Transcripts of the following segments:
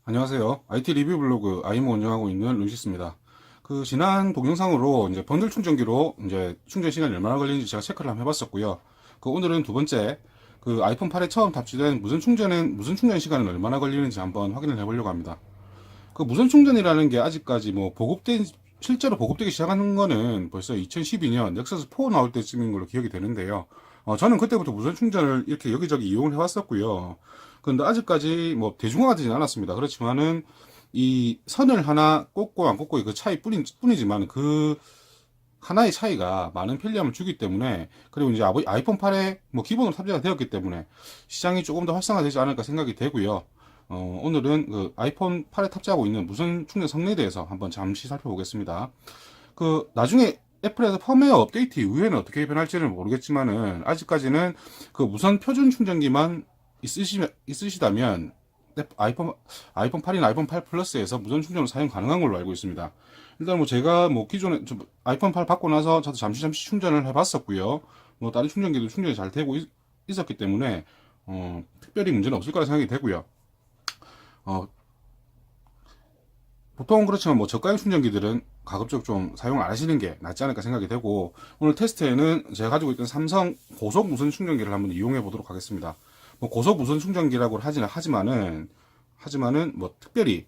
안녕하세요. IT 리뷰 블로그 아이모 운영하고 있는 루시스입니다. 지난 동영상으로 이제 번들 충전기로 이제 충전 시간이 얼마나 걸리는지 제가 체크를 한번 해봤었고요. 오늘은 두 번째 아이폰 8에 처음 탑재된 무선 충전 시간은 얼마나 걸리는지 한번 확인을 해보려고 합니다. 무선 충전이라는 게 아직까지 실제로 보급되기 시작한 거는 벌써 2012년 넥서스 4 나올 때쯤인 걸로 기억이 되는데요. 저는 그때부터 무선 충전을 이렇게 여기저기 이용을 해왔었고요. 근데 아직까지 뭐 대중화가 되진 않았습니다. 그렇지만은 이 선을 하나 꽂고 안 꽂고의 그 차이 뿐이지만 그 하나의 차이가 많은 편리함을 주기 때문에, 그리고 이제 아이폰 8에 뭐 기본으로 탑재가 되었기 때문에 시장이 조금 더 활성화되지 않을까 생각이 되고요. 오늘은 아이폰 8에 탑재하고 있는 무선 충전 성능에 대해서 한번 잠시 살펴보겠습니다. 나중에 애플에서 펌웨어 업데이트 이후에는 어떻게 변할지는 모르겠지만은, 아직까지는 무선 표준 충전기만 있으시다면 아이폰 8이나 아이폰 8 플러스에서 무선 충전을 사용 가능한 걸로 알고 있습니다. 일단 뭐 제가 뭐 기존에 아이폰 8 받고 나서 저도 잠시 충전을 해봤었고요. 뭐 다른 충전기도 충전이 잘 되고 있었기 때문에 특별히 문제는 없을 거라 생각이 되고요. 어, 보통 그렇지만 뭐 저가형 충전기들은 가급적 좀 사용 안 하시는 게 낫지 않을까 생각이 되고, 오늘 테스트에는 제가 가지고 있던 삼성 고속 무선 충전기를 한번 이용해 보도록 하겠습니다. 뭐 고속 무선 충전기라고 하지만은 뭐 특별히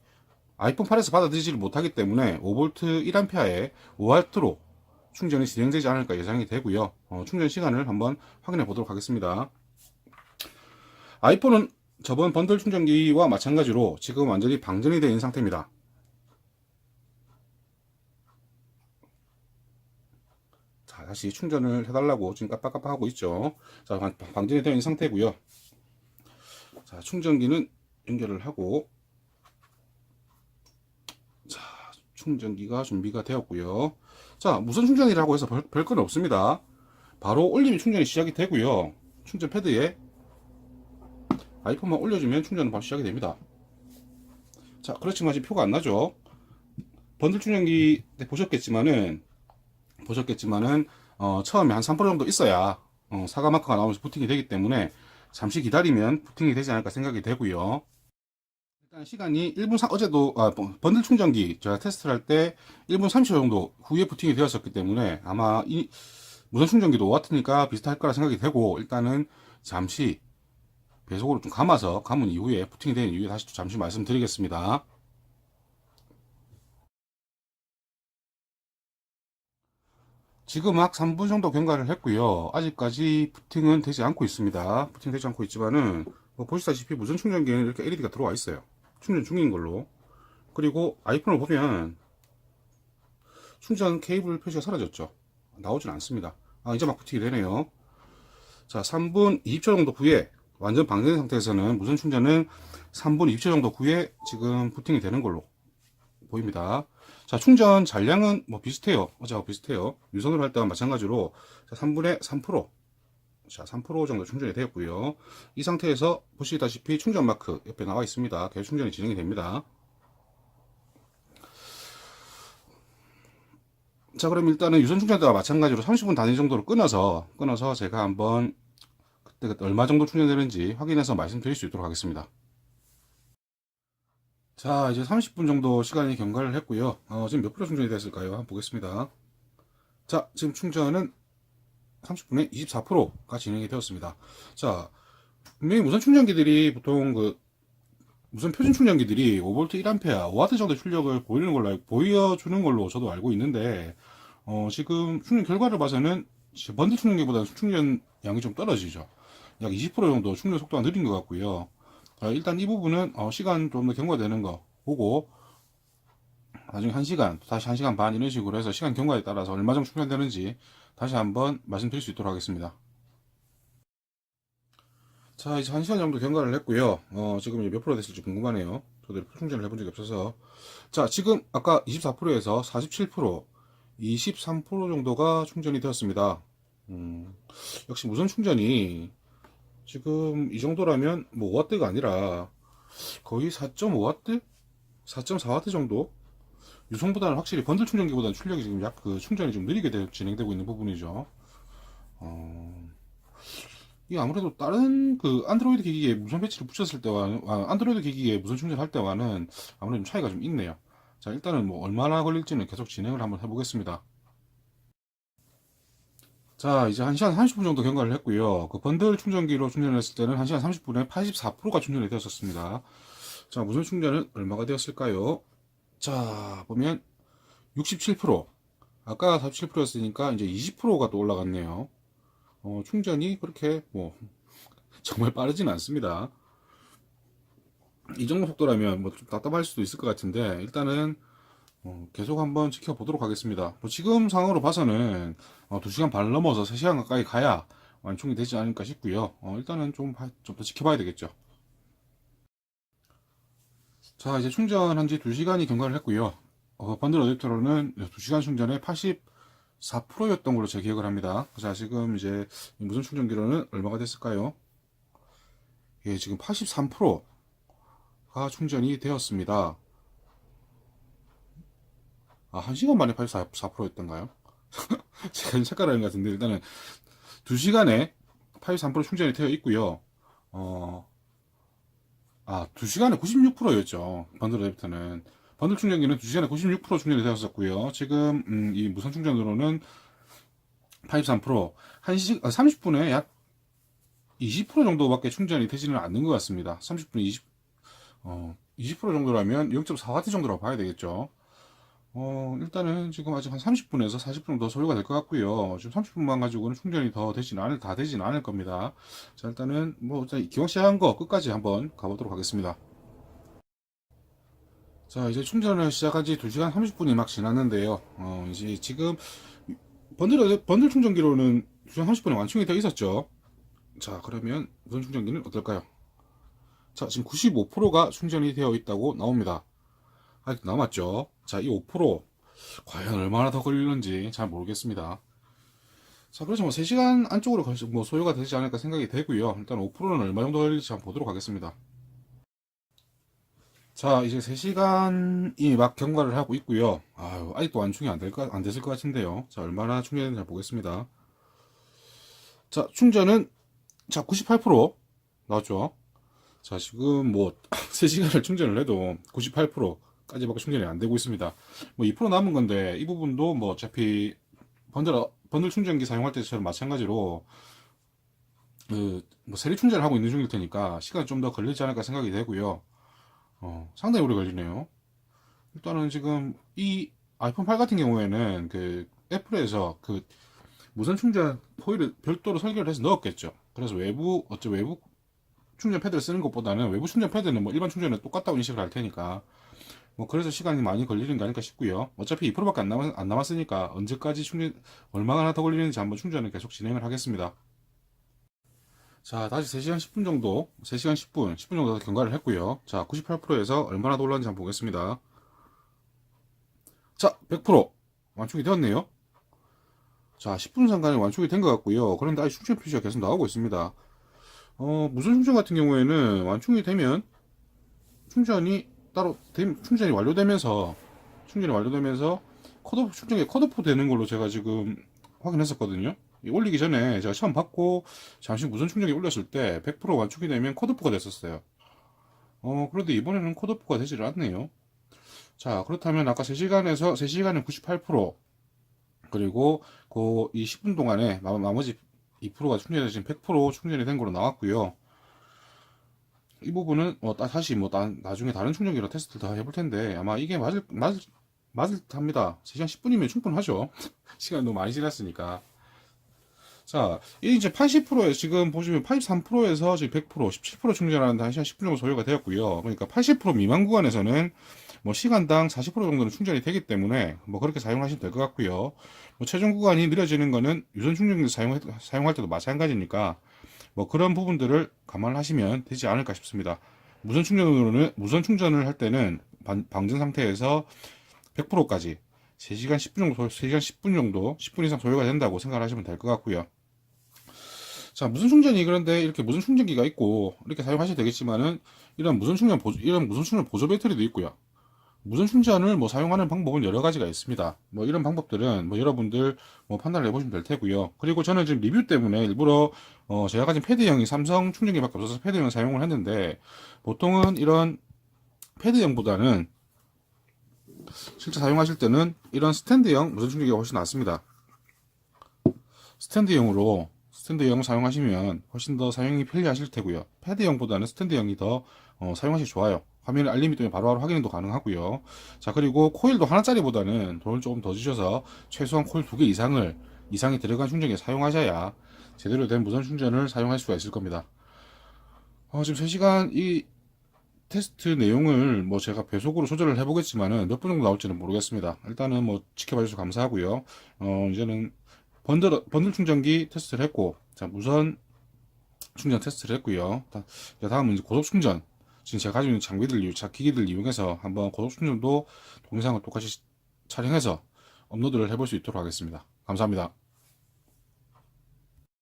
아이폰 8에서 받아들이지를 못하기 때문에 5V 1A에 5W로 충전이 진행되지 않을까 예상이 되고요. 충전 시간을 한번 확인해 보도록 하겠습니다. 아이폰은 저번 번들 충전기와 마찬가지로 지금 완전히 방전이 되어 있는 상태입니다. 자, 다시 충전을 해달라고 지금 깜빡깜빡하고 있죠. 자, 방전이 되어 있는 상태고요. 자, 충전기는 연결을 하고, 자, 충전기가 준비가 되었고요. 자, 무선 충전이라고 해서 별건 없습니다. 바로 올리면 충전이 시작이 되고요. 충전 패드에 아이폰만 올려주면 충전은 바로 시작이 됩니다. 자, 그렇지만 지금 표가 안 나죠. 번들 충전기 때 보셨겠지만은 처음에 한 3% 정도 있어야 사과 마크가 나오면서 부팅이 되기 때문에 잠시 기다리면 부팅이 되지 않을까 생각이 되고요. 일단 시간이 1분 어제도 번들 충전기 제가 테스트를 할 때 1분 30초 정도 후에 부팅이 되었었기 때문에 아마 이 무선 충전기도 5W니까 비슷할 거라 생각이 되고, 일단은 잠시 배속으로 좀 감은 이후에 부팅이 된 이후에 다시 또 잠시 말씀드리겠습니다. 지금 막 3분 정도 경과를 했고요. 아직까지 부팅은 되지 않고 있습니다. 부팅되지 않고 있지만은 뭐 보시다시피 무선 충전기에는 이렇게 LED가 들어와 있어요. 충전 중인 걸로. 그리고 아이폰을 보면 충전 케이블 표시가 사라졌죠. 나오진 않습니다. 이제 막 부팅이 되네요. 자, 3분 20초 정도 후에, 완전 방전된 상태에서는 무선 충전은 3분 20초 정도 후에 지금 부팅이 되는 걸로 보입니다. 자, 충전 잔량은 뭐 비슷해요. 어제하고 비슷해요. 유선으로 할 때와 마찬가지로 3분의 3%, 자, 3% 정도 충전이 되었고요. 이 상태에서 보시다시피 충전 마크 옆에 나와 있습니다. 계속 충전이 진행이 됩니다. 자, 그럼 일단은 유선 충전 때와 마찬가지로 30분 단위 정도로 끊어서 제가 한번 그때 얼마 정도 충전되는지 확인해서 말씀드릴 수 있도록 하겠습니다. 자, 이제 30분 정도 시간이 경과를 했고요. 지금 몇 프로 충전이 됐을까요? 한번 보겠습니다. 자, 지금 충전은 30분에 24%가 진행이 되었습니다. 자, 분명히 무선 충전기들이 보통 무선 표준 충전기들이 5V 1A, 5W 정도 출력을 보여주는 걸로 저도 알고 있는데, 지금 충전 결과를 봐서는 번들 충전기보다는 충전 양이 좀 떨어지죠. 약 20% 정도 충전 속도가 느린 것 같고요. 일단 이 부분은 시간 좀 더 경과되는 거 보고, 나중에 1시간, 다시 1시간 반 이런 식으로 해서 시간 경과에 따라서 얼마 정도 충전되는지 다시 한번 말씀드릴 수 있도록 하겠습니다. 자, 이제 1시간 정도 경과를 했고요. 지금 이제 몇 프로 됐을지 궁금하네요. 저도 충전을 해본 적이 없어서. 자, 지금 아까 24%에서 47%, 23% 정도가 충전이 되었습니다. 역시 무선 충전이 지금 이 정도라면 뭐 5W가 아니라 거의 4.5W? 4.4W 정도? 유성보다는 확실히 번들 충전기보다는 출력이 지금 충전이 좀 느리게 진행되고 있는 부분이죠. 어, 이게 아무래도 다른 그 안드로이드 기기에 무선 배치를 붙였을 때와 안드로이드 기기에 무선 충전할 때와는 아무래도 좀 차이가 좀 있네요. 자, 일단은 뭐 얼마나 걸릴지는 계속 진행을 한번 해보겠습니다. 자, 이제 1시간 30분 정도 경과를 했고요. 그 번들 충전기로 충전했을 때는 1시간 30분에 84%가 충전이 되었었습니다. 자, 무선 충전은 얼마가 되었을까요? 자, 보면 67%. 아까 47%였으니까 이제 20%가 또 올라갔네요. 충전이 그렇게 뭐 정말 빠르진 않습니다. 이 정도 속도라면 뭐 좀 답답할 수도 있을 것 같은데 일단은 계속 한번 지켜보도록 하겠습니다. 뭐 지금 상황으로 봐서는 2시간 반 넘어서 3시간 가까이 가야 완충이 되지 않을까 싶고요. 일단은 좀 더 지켜봐야 되겠죠. 자, 이제 충전한 지 2시간이 경과를 했고요. 번들 어댑터로는 2시간 충전에 84%였던 걸로 제 기억을 합니다. 자, 지금 이제 무선 충전기로는 얼마가 됐을까요? 예, 지금 83%가 충전이 되었습니다. 아, 1시간 만에 84%였던가요? 제가 착각하는 것 같은데, 일단은 2시간에 83% 충전이 되어 있고요. 어, 2시간에 96%였죠. 번들 어댑터는. 번들 충전기는 2시간에 96% 충전이 되었었고요. 지금, 이 무선 충전으로는 83%, 30분에 약 20% 정도밖에 충전이 되지는 않는 것 같습니다. 30분에 20% 정도라면 0.4W 정도라고 봐야 되겠죠. 일단은 지금 아직 한 30분에서 40분 더 소요가 될 것 같고요. 지금 30분만 가지고는 충전이 다 되진 않을 겁니다. 자, 일단은 뭐, 기왕 시작한 거 끝까지 한번 가보도록 하겠습니다. 자, 이제 충전을 시작한 지 2시간 30분이 막 지났는데요. 이제 지금 번들 충전기로는 2시간 30분에 완충이 되어 있었죠. 자, 그러면 무선 충전기는 어떨까요? 자, 지금 95%가 충전이 되어 있다고 나옵니다. 아직 남았죠. 자, 이 5% 과연 얼마나 더 걸리는지 잘 모르겠습니다. 자, 그렇죠. 뭐 3시간 안쪽으로 뭐 소요가 되지 않을까 생각이 되고요. 일단 5%는 얼마 정도 걸릴지 한번 보도록 하겠습니다. 자, 이제 3시간이 막 경과를 하고 있고요. 아유, 아직도 완충이 안 됐을 것 같은데요. 자, 얼마나 충전되는지 잘 보겠습니다. 자, 충전은, 자, 98% 나왔죠. 자, 지금 뭐, 3시간을 충전을 해도 98%까지밖에 충전이 안 되고 있습니다. 뭐, 2% 남은 건데, 이 부분도 뭐, 어차피, 번들 충전기 사용할 때처럼 마찬가지로, 뭐, 세리 충전을 하고 있는 중일 테니까, 시간이 좀 더 걸리지 않을까 생각이 되고요. 상당히 오래 걸리네요. 일단은 지금, 이 아이폰 8 같은 경우에는, 애플에서 무선 충전 포일을 별도로 설계를 해서 넣었겠죠. 그래서 외부 충전 패드를 쓰는 것보다는 외부 충전 패드는 뭐 일반 충전에 똑같다고 인식을 할 테니까 뭐 그래서 시간이 많이 걸리는 게 아닐까 싶고요. 어차피 2%밖에 안 남았으니까 언제까지 얼마나 더 걸리는지 한번 충전을 계속 진행을 하겠습니다. 자, 다시 3시간 10분 정도, 3시간 10분 정도 경과를 했고요. 자, 98%에서 얼마나 더 올랐는지 한번 보겠습니다. 자, 100% 완충이 되었네요. 자, 10분 상간에 완충이 된 것 같고요. 그런데 아직 충전 표시가 계속 나오고 있습니다. 무선 충전 같은 경우에는 완충이 되면 충전이 완료되면서 충전기 컷오프 되는 걸로 제가 지금 확인했었거든요. 올리기 전에 제가 처음 받고 잠시 무선 충전기 올렸을 때 100% 완충이 되면 컷오프가 됐었어요. 그런데 이번에는 컷오프가 되지를 않네요. 자, 그렇다면 아까 3시간에 98%, 그리고 이 10분 동안에 나머지 2%가 충전이 지금 100% 충전이 된 걸로 나왔고요. 이 부분은 다시 나중에 다른 충전기로 테스트를 더 해볼 텐데 아마 이게 맞을 듯합니다. 3시간 10분이면 충분하죠. 시간이 너무 많이 지났으니까. 자, 이제 80%에 지금 보시면 83%에서 지금 100%, 17% 충전하는데 1시간 10분 정도 소요가 되었고요. 그러니까 80% 미만 구간에서는 뭐 시간당 40% 정도는 충전이 되기 때문에 뭐 그렇게 사용하시면 될 것 같고요. 뭐 최종 구간이 느려지는 거는 유선 충전기 사용할 때도 마찬가지니까 뭐 그런 부분들을 감안하시면 되지 않을까 싶습니다. 무선 충전을 할 때는 방전 상태에서 100%까지 3시간 10분 정도, 10분 이상 소요가 된다고 생각하시면 될 것 같고요. 자, 그런데 이렇게 무선 충전기가 있고, 이렇게 사용하셔도 되겠지만은, 이런 무선 충전 보조 배터리도 있고요. 무선 충전을 뭐 사용하는 방법은 여러 가지가 있습니다. 뭐 이런 방법들은 뭐 여러분들 뭐 판단을 해보시면 될 테고요. 그리고 저는 지금 리뷰 때문에 일부러 제가 가진 패드형이 삼성 충전기밖에 없어서 패드형 사용을 했는데, 보통은 이런 패드형보다는 실제 사용하실 때는 이런 스탠드형 무선 충전기가 훨씬 낫습니다. 스탠드형 사용하시면 훨씬 더 사용이 편리하실 테고요. 패드형보다는 스탠드형이 더 사용하시기 좋아요. 화면 알림이 뜨면 바로바로 확인도 가능하고요. 자, 그리고 코일도 하나짜리보다는 돈을 조금 더 주셔서 최소한 코일 2개 이상이 들어간 충전기 사용하셔야 제대로 된 무선 충전을 사용할 수가 있을 겁니다. 지금 3시간 이 테스트 내용을 뭐 제가 배속으로 조절을 해보겠지만은 몇 분 정도 나올지는 모르겠습니다. 일단은 뭐 지켜봐 주셔서 감사하고요. 이제는 번들 충전기 테스트를 했고, 자, 무선 충전 테스트를 했고요. 다음은 이제 고속 충전. 지금 제가 가지고 있는 기기들 이용해서 한번 고속 충전도 동영상을 똑같이 촬영해서 업로드를 해볼 수 있도록 하겠습니다. 감사합니다.